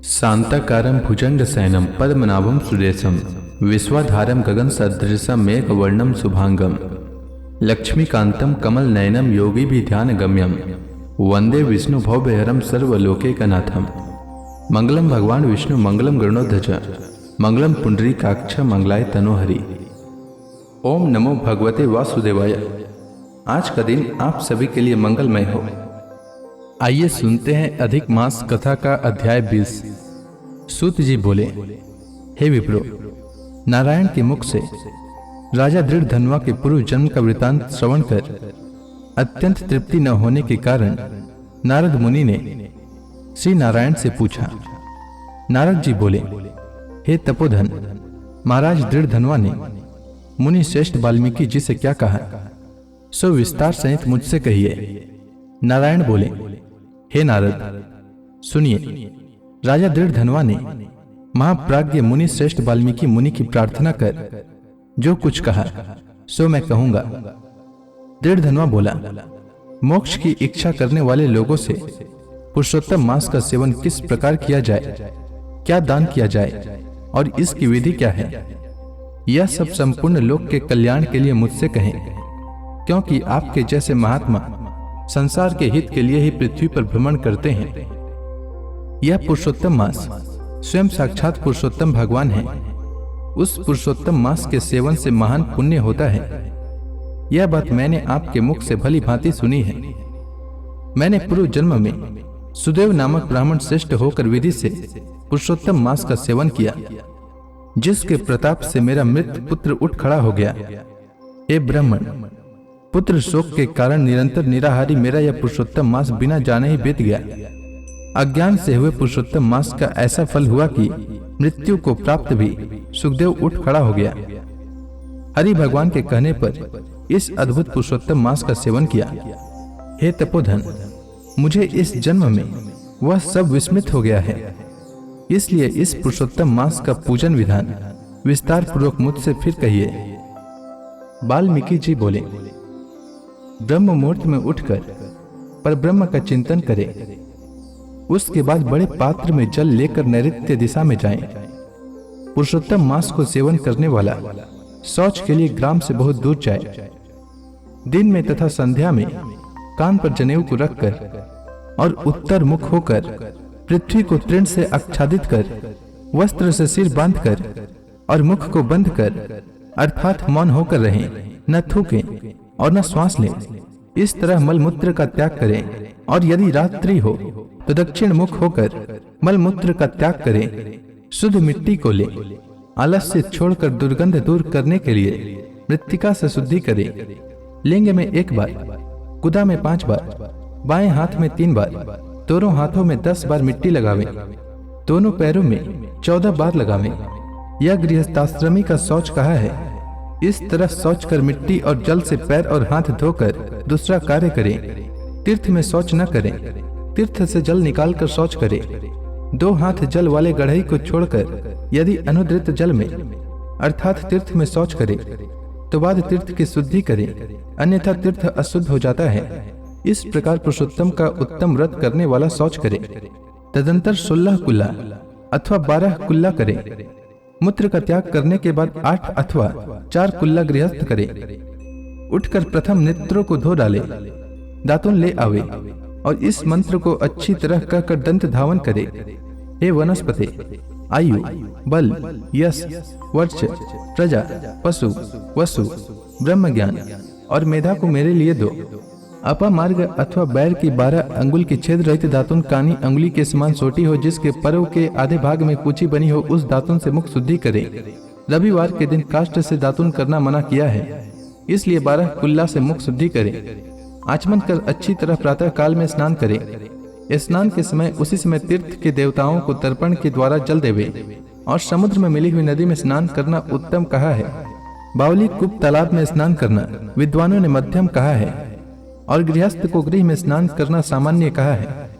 शांताकारं भुजंगशयनं पद्मनाभं सुरेशं विश्वाधारं गगनसदृशं मेघवर्णं शुभांगं लक्ष्मीकान्तं कमलनयनं योगिभिध्यानगम्यं वन्दे विष्णुभवभयहरं सर्वलोकैकनाथं। मंगलम भगवान विष्णु मंगलम गरुड़ध्वज मंगलम पुंडरीकाक्ष मंगलाय तनोहरि। ओम नमो भगवते वासुदेवाय। आज का दिन आप सभी के लिए मंगलमय हो। आइए सुनते हैं अधिक मास कथा का अध्याय 20। सूत जी बोले, हे विप्रो, नारायण के मुख से राजा दृढ़धन्वा के पूर्व जन्म का वृतांत श्रवण कर अत्यंत तृप्ति न होने के कारण नारद मुनि ने श्री नारायण से पूछा। नारद जी बोले, हे तपोधन, महाराज दृढ़धन्वा ने मुनि श्रेष्ठ वाल्मीकि जी से क्या कहा, सो विस्तार सहित मुझसे कहिए। नारायण बोले, हे नारद, सुनिए। राजा दृढ़धन्वा ने महाप्राज्ञ मुनि श्रेष्ठ वाल्मीकि मुनि की प्रार्थना कर जो कुछ कहा सो मैं कहूंगा। दृढ़धन्वा बोला, मोक्ष की इच्छा करने वाले लोगों से पुरुषोत्तम मांस का सेवन किस प्रकार किया जाए, क्या दान किया जाए और इसकी विधि क्या है, यह सब संपूर्ण लोक के कल्याण के लिए मुझसे कहें, क्योंकि आपके जैसे महात्मा संसार के हित के लिए ही पृथ्वी पर भ्रमण करते हैं। यह पुरुषोत्तम मास स्वयं साक्षात पुरुषोत्तम भगवान है। उस पुरुषोत्तम मास के सेवन से महान पुण्य होता है। यह बात मैंने आपके मुख से भली भांति सुनी है। मैंने पूर्व जन्म में सुदेव नामक ब्राह्मण श्रेष्ठ होकर विधि से पुरुषोत्तम मास का सेवन किया, जिसके प्रताप से मेरा मृत पुत्र उठ खड़ा हो गया। हे ब्राह्मण, पुत्र शोक के कारण निरंतर निराहारी मेरा यह पुरुषोत्तम मास बिना जाने ही बीत गया। अज्ञान से हुए पुरुषोत्तम मास का ऐसा फल हुआ कि मृत्यु को प्राप्त भी सुखदेव उठ खड़ा हो गया। हरि भगवान के कहने पर इस अद्भुत पुरुषोत्तम मास का सेवन किया। हे तपोधन, मुझे इस जन्म में वह सब विस्मृत हो गया है। इसलिए इस पुरुषोत्तम मास का पूजन विधान विस्तार पूर्वक मुझसे फिर कहिए। वाल्मीकि जी बोले, ब्रह्म मुहूर्त में उठकर पर ब्रह्म का चिंतन करें। उसके बाद बड़े पात्र में जल लेकर नैऋत्य दिशा में जाएं। पुरुषोत्तम मास को सेवन करने वाला शौच के लिए ग्राम से बहुत दूर जाए। दिन में तथा संध्या में कान पर जनेऊ को रखकर और उत्तर मुख होकर पृथ्वी को तृण से आच्छादित कर वस्त्र से सिर बांधकर और मुख को बंद कर अर्थात मौन होकर रहें, न थूकें और न श्वास लें। इस तरह मलमूत्र का त्याग करें और यदि रात्रि हो तो दक्षिण मुख होकर मलमूत्र का त्याग करें। शुद्ध मिट्टी को लें। आलस्य छोड़कर दुर्गंध दूर करने के लिए मृत्तिका से शुद्धि करें। लिंग में 1 बार, गुदा में 5 बार, बाएं हाथ में 3 बार, दोनों हाथों में 10 बार मिट्टी लगावें। दोनों पैरों में 14 बार लगावें। यह गृहस्थाश्रमी का शौच कहा है। इस तरह शौच कर मिट्टी और जल से पैर और हाथ धोकर दूसरा कार्य करें। तीर्थ में शौच न करें। तीर्थ से जल निकालकर शौच करें। 2 हाथ जल वाले गढ़ई को छोड़कर यदि अनुद्रित जल में अर्थात तीर्थ में शौच करें तो बाद तीर्थ की शुद्धि करें, अन्यथा तीर्थ अशुद्ध हो जाता है। इस प्रकार पुरुषोत्तम का उत्तम व्रत करने वाला शौच करे। तदंतर 16 कुल्ला अथवा 12 कुल्ला करे। मूत्र का त्याग करने के बाद 8 अथवा 4 कुल्ला गृहस्थ करे। उठकर प्रथम नेत्रों को धो डाले, दातुन ले आवे और इस मंत्र को अच्छी तरह कहकर दंत धावन करे। हे वनस्पति, आयु, बल, यश, वर्च, प्रजा, पशु, वसु, ब्रह्म ज्ञान और मेधा को मेरे लिए दो। अपामार्ग अथवा बैर की 12 अंगुल की छेद रहित दातुन कानी अंगुली के समान छोटी हो, जिसके पर्व के आधे भाग में कुची बनी हो, उस दातुन से मुख शुद्धि करें। रविवार के दिन काष्ठ से दातुन करना मना किया है, इसलिए 12 कुल्ला से मुख शुद्धि करें। आचमन कर अच्छी तरह प्रातः काल में स्नान करें। स्नान के समय उसी समय तीर्थ के देवताओं को तर्पण के द्वारा जल देवे और समुद्र में मिली हुई नदी में स्नान करना उत्तम कहा है। बावली कूप तालाब में स्नान करना विद्वानों ने मध्यम कहा है और गृहस्थ को गृह में स्नान करना सामान्य कहा है।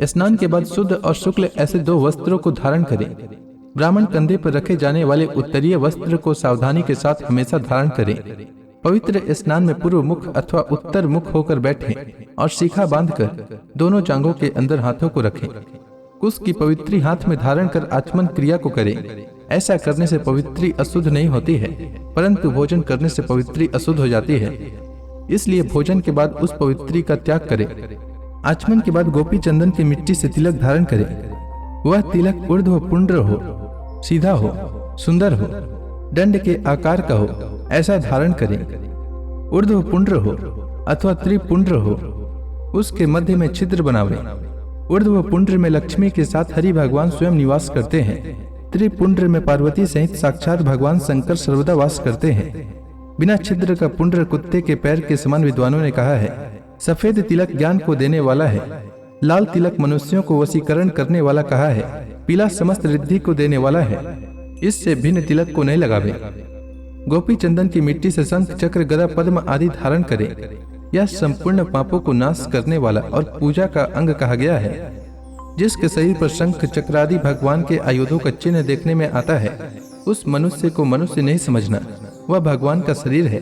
स्नान के बाद शुद्ध और शुक्ल ऐसे 2 वस्त्रों को धारण करें। ब्राह्मण कंधे पर रखे जाने वाले उत्तरीय वस्त्र को सावधानी के साथ हमेशा धारण करें। पवित्र स्नान में पूर्व मुख अथवा उत्तर मुख होकर बैठें और शिखा बांधकर दोनों जांघों के अंदर हाथों को रखें। कुश की पवित्री हाथ में धारण कर आचमन क्रिया को करे। ऐसा करने से पवित्री अशुद्ध नहीं होती है, परंतु भोजन करने से पवित्री अशुद्ध हो जाती है। इसलिए भोजन के बाद उस पवित्री का त्याग करे। आचमन के बाद गोपी चंदन की मिट्टी से तिलक धारण करे। वह तिलक ऊर्ध्व पुंड्र हो, सीधा हो, सुंदर हो, दंड के आकार का हो, ऐसा धारण करे। ऊर्ध्व पुंड्र हो अथवा त्रिपुंड्र हो, उसके मध्य में छिद्र बनावे। ऊर्ध्व पुंड्र में लक्ष्मी के साथ हरि भगवान स्वयं निवास करते हैं। त्रिपुंड्र में पार्वती सहित साक्षात भगवान शंकर सर्वदा वास करते हैं। बिना छिद्र का पुंड्र कुत्ते के पैर के समान विद्वानों ने कहा है। सफेद तिलक ज्ञान को देने वाला है। लाल तिलक मनुष्यों को वशीकरण करने वाला कहा है। पीला समस्त रिद्धि को देने वाला है। इससे भिन्न तिलक को नहीं लगावे। गोपी चंदन की मिट्टी से शंख, चक्र, गदा, पद्म आदि धारण करे। यह संपूर्ण पापों को नाश करने वाला और पूजा का अंग कहा गया है। जिसके शरीर पर शंख, चक्र आदि भगवान के आयुधों का चिन्ह देखने में आता है, उस मनुष्य को मनुष्य नहीं समझना, वह भगवान का शरीर है।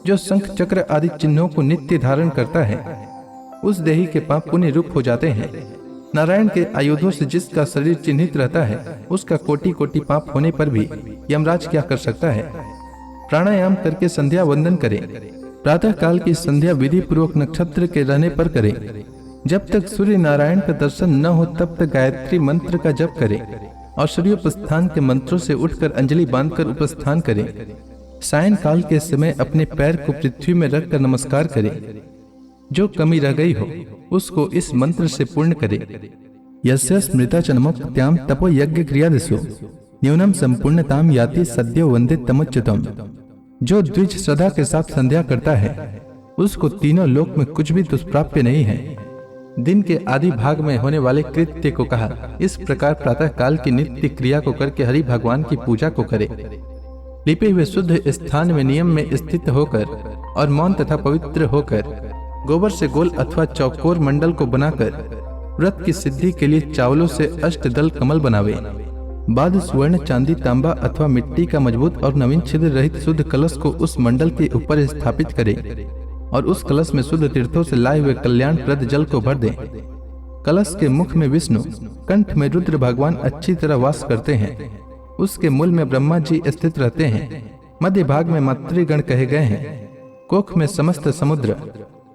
जो शंख, चक्र आदि चिन्हों को नित्य धारण करता है, उस देही के पाप पुण्य रूप हो जाते हैं। नारायण के आयुधों से जिसका शरीर चिन्हित रहता है, उसका कोटि कोटि पाप होने पर भी यमराज क्या कर सकता है। प्राणायाम करके संध्या वंदन करें। प्रातः काल की संध्या विधि पूर्वक नक्षत्र के रहने पर करें। जब तक सूर्य नारायण का दर्शन न हो तब तक गायत्री मंत्र का जप करें और सूर्योपस्थान के मंत्रों से उठकर अंजलि बांधकर उपस्थान करें। सायं काल के समय अपने पैर को पृथ्वी में रखकर नमस्कार करें। जो कमी रह गई हो उसको इस मंत्र से पूर्ण करें। यस्य स्मृता चनमोक्त्याम तपो यज्ञ क्रियादिषु न्यूनम संपूर्णताम याति सद्यो वंदे तमुच्युतम। जो द्विज श्रद्धा के साथ संध्या करता है, उसको तीनों लोक में कुछ भी दुष्प्राप्य नहीं है। दिन के आदि भाग में होने वाले कृत्य को कहा। इस प्रकार प्रातः काल की नित्य क्रिया को करके हरि भगवान की पूजा को करे। लिपे हुए शुद्ध स्थान में नियम में स्थित होकर और मौन तथा पवित्र होकर गोबर से गोल अथवा चौकोर मंडल को बनाकर व्रत की सिद्धि के लिए चावलों से अष्टदल कमल बनावे। बाद स्वर्ण, चांदी, तांबा अथवा मिट्टी का मजबूत और नवीन छिद्र रहित शुद्ध कलश को उस मंडल के ऊपर स्थापित करे और उस कलश में शुद्ध तीर्थों से लाए हुए कल्याणप्रद जल को भर दे। कलश के मुख में विष्णु, कंठ में रुद्र भगवान अच्छी तरह वास करते हैं। उसके मूल में ब्रह्मा जी स्थित रहते हैं। मध्य भाग में मातृगण कहे गए हैं। कोख में समस्त समुद्र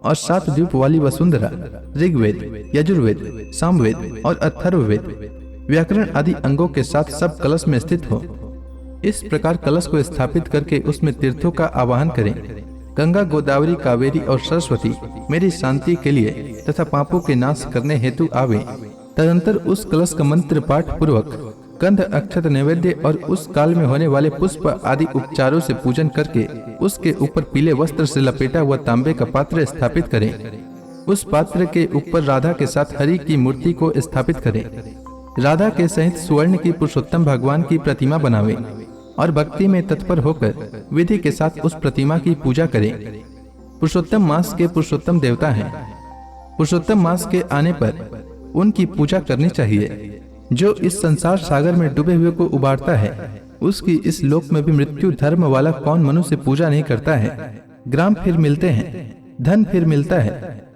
और 7 द्वीप वाली वसुंधरा, ऋग्वेद, यजुर्वेद, सामवेद और अथर्ववेद, व्याकरण आदि अंगों के साथ सब कलश में स्थित हो। इस प्रकार कलश को स्थापित करके उसमें तीर्थों का आवाहन करें। गंगा, गोदावरी, कावेरी और सरस्वती मेरी शांति के लिए तथा पापों के नाश करने हेतु आवे। तदंतर उस कलश का मंत्र पाठ पूर्वक गंध, अक्षत, नैवेद्य और उस काल में होने वाले पुष्प आदि उपचारों से पूजन करके उसके ऊपर पीले वस्त्र से लपेटा हुआ तांबे का पात्र स्थापित करें। उस पात्र के ऊपर राधा के साथ हरि की मूर्ति को स्थापित करें। राधा के सहित स्वर्ण की पुरुषोत्तम भगवान की प्रतिमा बनावे और भक्ति में तत्पर होकर विधि के साथ उस प्रतिमा की पूजा करें। पुरुषोत्तम मास के पुरुषोत्तम देवता हैं। पुरुषोत्तम मास के आने पर उनकी पूजा करनी चाहिए। जो इस संसार सागर में डूबे हुए को उबारता है, उसकी इस लोक में भी मृत्यु धर्म वाला कौन मनुष्य पूजा नहीं करता है। ग्राम फिर मिलते हैं, धन फिर मिलता है,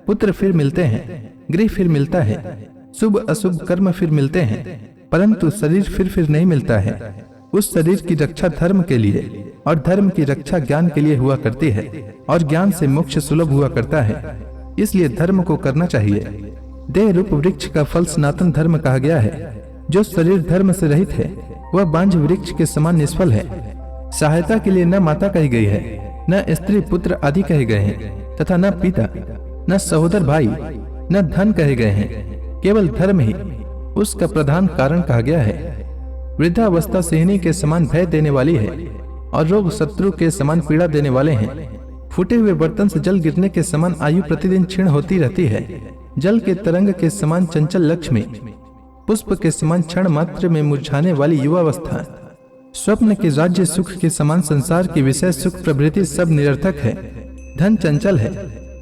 पुत्र फिर मिलते हैं, गृह फिर मिलता है, शुभ अशुभ कर्म फिर मिलते हैं, परंतु शरीर फिर नहीं मिलता है। उस शरीर की रक्षा धर्म के लिए और धर्म की रक्षा ज्ञान के लिए हुआ करती है और ज्ञान से मोक्ष सुलभ हुआ करता है। इसलिए धर्म को करना चाहिए। देह रूप वृक्ष का फल सनातन धर्म कहा गया है। जो शरीर धर्म से रहित है वह बांझ वृक्ष के समान निष्फल है। सहायता के लिए न माता कही गई है, न स्त्री पुत्र आदि कहे गए हैं, तथा न पिता, न सहोदर भाई, न धन कहे गए हैं। केवल धर्म ही उसका प्रधान कारण कहा गया है। वृद्धावस्था सिंहनी के समान भय देने वाली है और रोग शत्रु के समान पीड़ा देने वाले हैं। फूटे हुए बर्तन से जल गिरने के समान आयु प्रतिदिन क्षीण होती रहती है। जल के तरंग के समान चंचल लक्ष्मी, पुष्प के समान क्षण मात्र में मुरझाने वाली युवावस्था, स्वप्न के राज्य सुख के समान संसार की विषय सुख प्रवृत्ति सब निरर्थक है। धन चंचल है,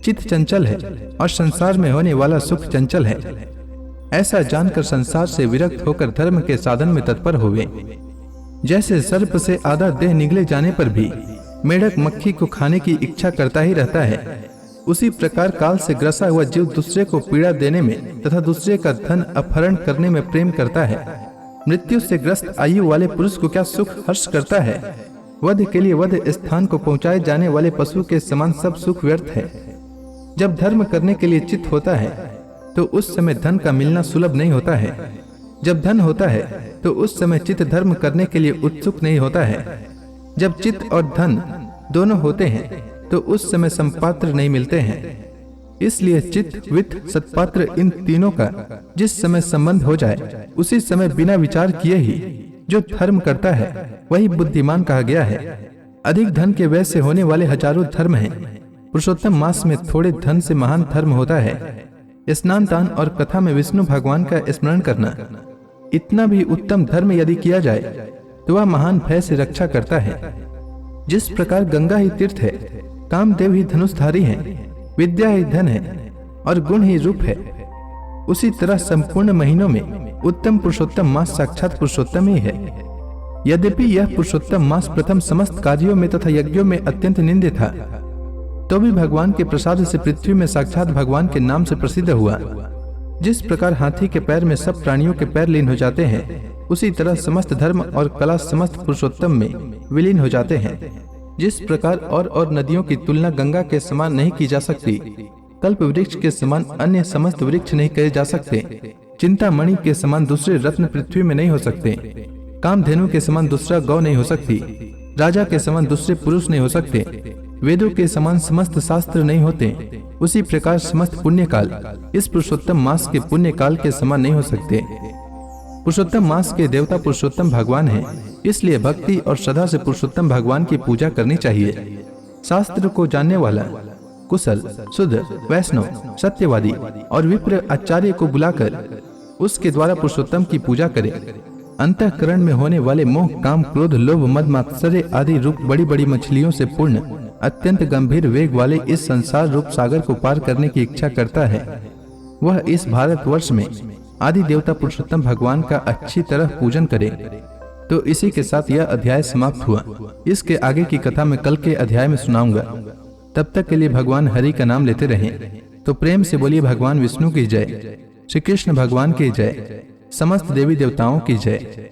चित्त चंचल है और संसार में होने वाला सुख चंचल है। ऐसा जानकर संसार से विरक्त होकर धर्म के साधन में तत्पर हुए। जैसे सर्प से आधा देह निगले जाने पर भी मेढक मक्खी को खाने की इच्छा करता ही रहता है, उसी प्रकार काल से ग्रसा हुआ जीव दूसरे को पीड़ा देने में तथा दूसरे का धन अपहरण करने में प्रेम करता है। मृत्यु से ग्रस्त आयु वाले पुरुष को क्या सुख हर्ष करता है। वध के लिए वध स्थान को पहुंचाए जाने वाले पशु के समान सब सुख व्यर्थ है। जब धर्म करने के लिए चित्त होता है तो उस समय धन का मिलना सुलभ नहीं होता है। जब धन होता है तो उस समय चित्त धर्म करने के लिए उत्सुक नहीं होता है। जब चित्त और धन दोनों होते हैं तो उस समय संपात्र नहीं मिलते हैं। इसलिए चित्त वित्त सत्पात्र इन तीनों का जिस समय संबंध हो जाए उसी समय बिना विचार किए ही जो धर्म करता है वही बुद्धिमान कहा गया है। अधिक धन के व्यय से होने वाले हजारों धर्म हैं। पुरुषोत्तम मास में थोड़े धन से महान धर्म होता है। स्नान दान और कथा में विष्णु भगवान का स्मरण करना, इतना भी उत्तम धर्म यदि किया जाए तो वह महान भय से रक्षा करता है। जिस प्रकार गंगा ही तीर्थ है, कामदेव ही धनुषधारी है, विद्या ही धन है और गुण ही रूप है, उसी तरह संपूर्ण महीनों में उत्तम पुरुषोत्तम मास साक्षात पुरुषोत्तम ही है। यद्यपि यह पुरुषोत्तम मास प्रथम समस्त कार्यों में तथा यज्ञों में अत्यंत निंद्य था, तो भी भगवान के प्रसाद से पृथ्वी में साक्षात भगवान के नाम से प्रसिद्ध हुआ। जिस प्रकार हाथी के पैर में सब प्राणियों के पैर लीन हो जाते हैं, उसी तरह समस्त धर्म और कला समस्त पुरुषोत्तम में विलीन हो जाते हैं। जिस प्रकार और नदियों की तुलना गंगा के समान नहीं की जा सकती, कल्प वृक्ष के समान अन्य समस्त वृक्ष नहीं कहे जा सकते, चिंतामणि के समान दूसरे रत्न पृथ्वी में नहीं हो सकते, कामधेनु के समान दूसरा गौ नहीं हो सकती, राजा के समान दूसरे पुरुष नहीं हो सकते, वेदों के समान समस्त शास्त्र नहीं होते, उसी प्रकार समस्त पुण्य काल इस पुरुषोत्तम मास के पुण्य काल के समान नहीं हो सकते। पुरुषोत्तम मास के देवता पुरुषोत्तम भगवान हैं, इसलिए भक्ति और श्रद्धा से पुरुषोत्तम भगवान की पूजा करनी चाहिए। शास्त्र को जानने वाला कुशल शुद्ध वैष्णव सत्यवादी और विप्र आचार्य को बुलाकर उसके द्वारा पुरुषोत्तम की पूजा करे। अंतःकरण में होने वाले मोह काम क्रोध लोभ मद मात्सर्य आदि रूप बड़ी बड़ी मछलियों से पूर्ण अत्यंत गंभीर वेग वाले इस संसार रूप सागर को पार करने की इच्छा करता है, वह इस भारतवर्ष में आदि देवता पुरुषोत्तम भगवान का अच्छी तरह पूजन करे। तो इसी के साथ यह अध्याय समाप्त हुआ। इसके आगे की कथा मैं कल के अध्याय में सुनाऊंगा। तब तक के लिए भगवान हरि का नाम लेते रहें। तो प्रेम से बोलिए भगवान विष्णु की जय, श्री कृष्ण भगवान की जय, समस्त देवी देवताओं की जय।